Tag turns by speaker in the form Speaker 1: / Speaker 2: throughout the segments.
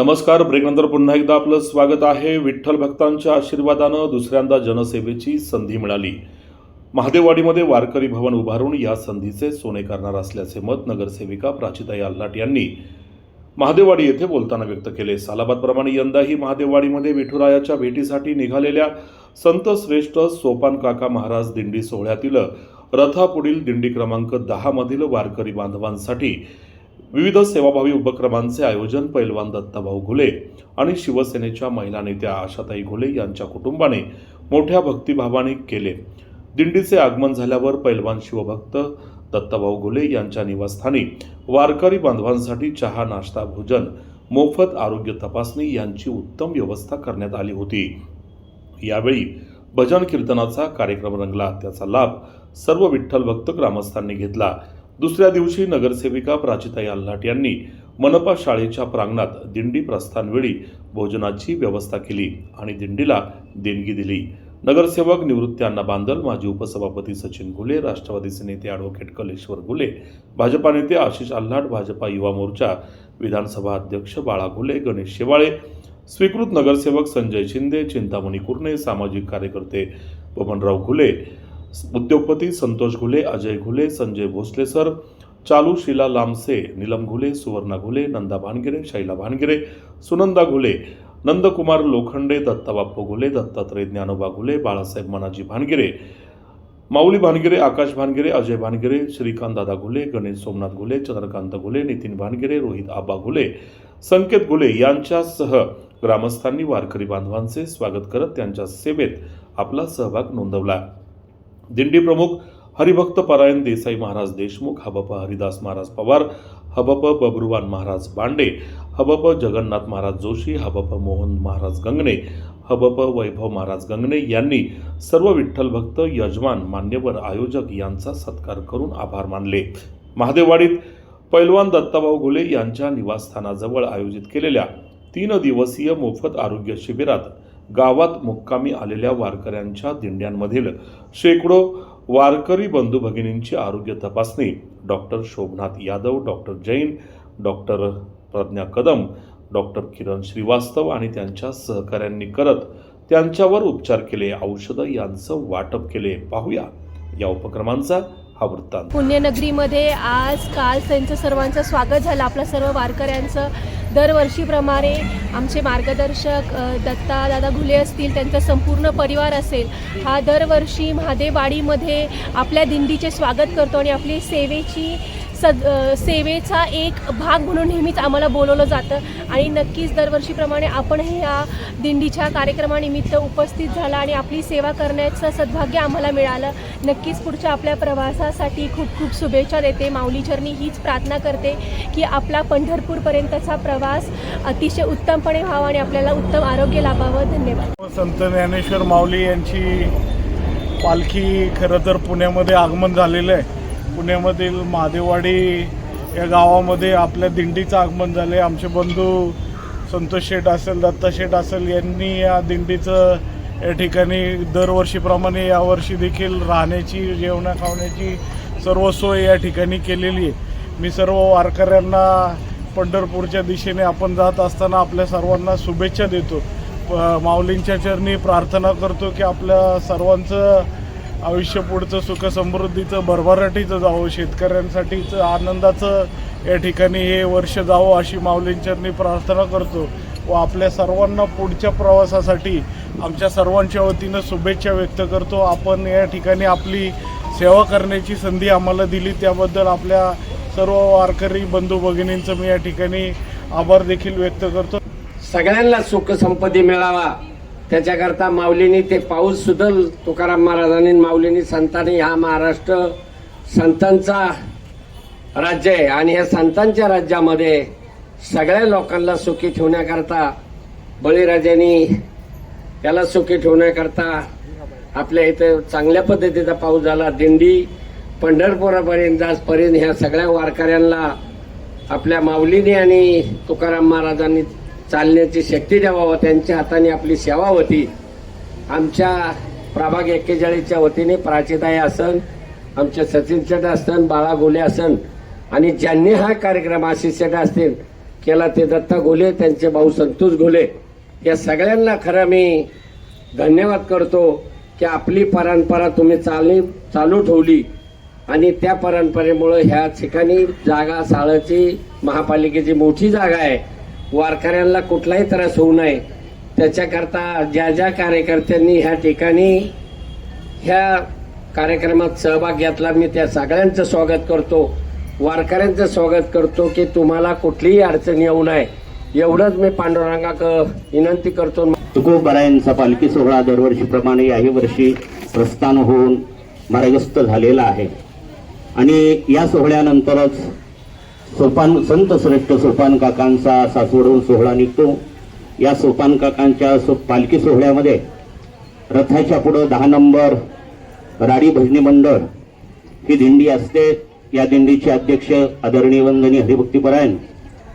Speaker 1: नमस्कार. ब्रेकनंतर पुन्हा एकदा आपलं स्वागत आहे. विठ्ठल भक्तांच्या आशीर्वादानं दुसऱ्यांदा जनसेवेची संधी मिळाली. महादेववाडीमध्ये वारकरी भवन उभारून या संधीचे सोने करणार असल्याचे मत नगरसेविका प्राचीताई आल्हाट यांनी महादेववाडी येथे बोलताना व्यक्त केले. सालाबादप्रमाणे यंदाही महादेववाडीमध्ये विठुरायाच्या भेटीसाठी निघालेल्या संत श्रेष्ठ सोपान काका महाराज दिंडी सोहळ्यातील रथापुढील दिंडी क्रमांक 10 मधील वारकरी बांधवांसाठी विविध सेवाभावी उपक्रमांचे आयोजन पैलवान दत्ताभाऊ घुले आणि शिवसेनेच्या महिला नेत्या आशाताई घुले यांच्या कुटुंबाने मोठ्या भक्तिभावाने केले. दिंडीचे आगमन झाल्यावर पैलवान शिवभक्त दत्ताभाऊ घुले यांच्या निवासस्थानी वारकरी बांधवांसाठी चहा, नाश्ता, भोजन, मोफत आरोग्य तपासणी यांची उत्तम व्यवस्था करण्यात आली होती. यावेळी भजन कीर्तनाचा कार्यक्रम रंगला. त्याचा लाभ सर्व विठ्ठल भक्त ग्रामस्थांनी घेतला. दुसऱ्या दिवशी नगरसेविका प्राचीताई आल्हाट यांनी मनपा शाळेच्या प्रांगणात दिंडी प्रस्थानवेळी भोजनाची व्यवस्था केली आणि दिंडीला देणगी दिली. नगरसेवक निवृत्ती अण्णा बांदल, माजी उपसभापती सचिन घुले, राष्ट्रवादीचे नेते ॲडव्होकेट कलेश्वर घुले, भाजपा नेते आशिष आल्हाट, भाजपा युवा मोर्चा विधानसभा अध्यक्ष बाळा घुले, गणेश शेवाळे, स्वीकृत नगरसेवक संजय शिंदे, चिंतामणी कुर्णे, सामाजिक कार्यकर्ते बबनराव घुले, उद्योगपती संतोष घुले, अजय घुले, संजय भोसले सर, चालू शीला लामसे, नीलम घुले, सुवर्णा घुले, नंदा भानगिरे, शैला भानगिरे, सुनंदा घुले, नंदकुमार लोखंडे, दत्ताबाप्पू घुले, दत्तात्रय ज्ञानोबा घुले, बाळासाहेब मनाजी भानगिरे, माऊली भानगिरे, आकाश भानगिरे, अजय भानगिरे, श्रीकांत दादा घुले, गणेश सोमनाथ घुले, चंद्रकांत घुले, नितीन भानगिरे, रोहित आबा घुले, संकेत घुले यांच्यासह ग्रामस्थांनी वारकरी बांधवांचे स्वागत करत त्यांच्या सेवेत आपला सहभाग नोंदवला. दिंडी प्रमुख हरिभक्त परायण देसाई महाराज देशमुख, हबप हरिदास महाराज पवार, हबप बब्रुवान महाराज बांडे, हबप जगन्नाथ महाराज जोशी, हबप मोहन महाराज गंगणे, हबप वैभव महाराज गंगणे यांनी सर्व विठ्ठल भक्त, यजमान, मान्यवर, आयोजक यांचा सत्कार करून आभार मानले. महादेववाडीत पैलवान दत्ताभाऊ घुले यांच्या निवासस्थानाजवळ आयोजित केलेल्या 3 दिवसीय मोफत आरोग्य शिबिरात गावात मुक्कामी आलेल्या वारकऱ्यांच्या दिंड्यांमधील शेकडो वारकरी बंधू भगिनींची आरोग्य तपासणी doctor Shobhnath Yadav, doctor Jain, doctor Pragya Kadam, doctor Kiran Srivastava आणि त्यांच्या सहकाऱ्यांनी करत त्यांच्यावर उपचार केले, औषधं यांचं वाटप केले. पाहूया या उपक्रमांचा हा वृत्तांत.
Speaker 2: पुण्यनगरीमध्ये काल त्यांचं सर्वांचं स्वागत झालं. आपलं सर्व वारकऱ्यांचं दरवर्षीप्रमाणे आमचे मार्गदर्शक दत्ता घुले असतील, त्यांचा संपूर्ण परिवार असेल, हा दरवर्षी महादेववाडीमध्ये आपल्या दिंडीचे स्वागत करतो आणि आपली सेवेचा एक भाग म्हणून नेहमीच आम्हाला बोलवलं जातं. आणि नक्कीच दरवर्षीप्रमाणे आपणही या दिंडीच्या कार्यक्रमानिमित्त उपस्थित झाला आणि आपली सेवा करण्याचं सद्भाग्य आम्हाला मिळालं. नक्कीच पुढच्या आपल्या प्रवासासाठी खूप खूप शुभेच्छा देते. माऊलीचरणी हीच प्रार्थना करते की आपला पंढरपूरपर्यंतचा प्रवास अतिशय उत्तमपणे व्हावा आणि आपल्याला उत्तम आरोग्य लाभावं. धन्यवाद.
Speaker 3: संत ज्ञानेश्वर माऊली यांची पालखी खरं तर पुण्यामध्ये आगमन झालेलं आहे. पुण्यामधील महादेववाडी या गावामध्ये आपल्या दिंडीचं आगमन झाले. आमचे बंधू संतोष शेठ असेल, दत्ता शेठ असेल यांनी या दिंडीचं या ठिकाणी दरवर्षीप्रमाणे यावर्षी देखील राहण्याची, जेवणा खावण्याची सर्व सोय या ठिकाणी केलेली आहे. मी सर्व वारकऱ्यांना पंढरपूरच्या दिशेने आपण जात असताना आपल्या सर्वांना शुभेच्छा देतो. माऊलींच्या चरणी प्रार्थना करतो की आपल्या सर्वांचं आयुष्य पुढचं सुख समृद्धीचं भरभराटीचं जावं, शेतकऱ्यांसाठीचं आनंदाचं या ठिकाणी हे वर्ष जावं अशी माऊलींचरणी प्रार्थना करतो व आपल्या सर्वांना पुढच्या प्रवासासाठी आमच्या सर्वांच्या वतीनं शुभेच्छा व्यक्त करतो. आपण या ठिकाणी आपली सेवा करण्याची संधी आम्हाला दिली त्याबद्दल आपल्या सर्व वारकरी बंधू भगिनींचं मी या ठिकाणी आभार देखील व्यक्त करतो.
Speaker 4: सगळ्यांना सुख संपत्ती मिळावा त्याच्याकरता माऊलींनी ते पाऊस सुधल तुकाराम महाराजांनी, माऊलींनी, संतांनी हा महाराष्ट्र संतांचा राज्य आहे आणि या संतांच्या राज्यामध्ये सगळ्या लोकांना सुखी ठेवण्याकरता बळीराजांनी त्याला सुखी ठेवण्याकरता आपल्या इथे चांगल्या पद्धतीचा पाऊस झाला. दिंडी पंढरपुरापर्यंत जासपर्यंत ह्या सगळ्या वारकऱ्यांना आपल्या माऊलींनी आणि तुकाराम महाराजांनी चालण्याची शक्ती द्यावा, त्यांच्या हाताने आपली सेवा होती. आमच्या प्रभाग 41च्या वतीने प्राचीताई असन, आमच्या सचिन शेठ असन, बाळा घुले असन आणि ज्यांनी हा कार्यक्रम आशिष शेठ असतील केला ते दत्ता घोले, त्यांचे भाऊ संतोष घोले, या सगळ्यांना खरं मी धन्यवाद करतो की आपली परंपरा तुम्ही चालू ठेवली आणि त्या परंपरेमुळे ह्या ठिकाणी जागा साळची महापालिकेची मोठी जागा आहे, वारकऱ्यांना कुठलाही त्रास होऊ नये त्याच्याकरता ज्या ज्या कार्यकर्त्यांनी ह्या ठिकाणी ह्या कार्यक्रमात सहभाग घेतला मी त्या सगळ्यांचं स्वागत करतो, वारकऱ्यांचं स्वागत करतो की तुम्हाला कुठलीही अडचण येऊ नये एवढंच मी पांडुरंगाक विनंती करतो.
Speaker 5: तुकोबारायांचा पालखी सोहळा दरवर्षीप्रमाणे याही वर्षी प्रस्थान होऊन मार्गस्थ झालेला आहे आणि या सोहळ्यानंतरच संत श्रेष्ठ सोपान काकांचा सासवडून सोहळा निघतो. या सोपान काकांच्या पालखी सोहळ्यामध्ये रथाच्या पुढं 10 नंबर राडी भजनी मंडळ ही दिंडी असते. या दिंडीचे अध्यक्ष आदरणीय वंदनीय हरिभक्तीपरायण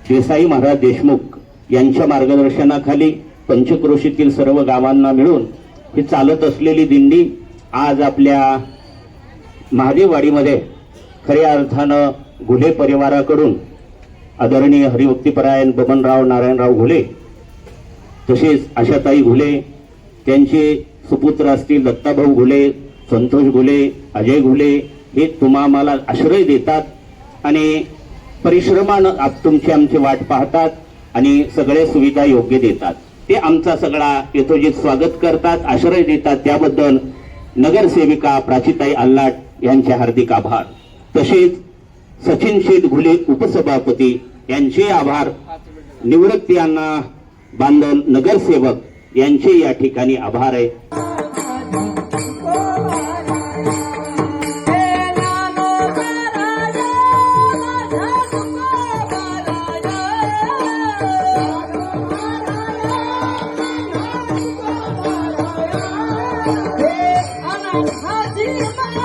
Speaker 5: देसाई महाराज देशमुख यांच्या मार्गदर्शनाखाली पंचक्रोशीतील सर्व गावांना मिळून ही चालत असलेली दिंडी आज आपल्या महादेववाडीमध्ये खऱ्या अर्थानं घुले परिवाराकडून आदरणीय हरिभक्तीपरायण बबनराव नारायणराव घुले, तसेच आशाताई घुले, त्यांचे सुपुत्र असतील दत्ताभाऊ घुले, संतोष घुले, अजय घुले, हे तुम्हाला आश्रय देतात आणि परिश्रमानं तुमची आमची वाट पाहतात आणि सगळे सुविधा योग्य देतात. ते आमचा सगळा यथोचित स्वागत करतात, आश्रय देतात. त्याबद्दल नगरसेविका प्राचीताई आल्लाट यांचे हार्दिक आभार. तसेच सचिन शेठ घुले उपसभापती यांचे आभार. निवृत्ती अण्णा बांधल नगरसेवक यांचे या ठिकाणी आभार आहे.
Speaker 6: Haji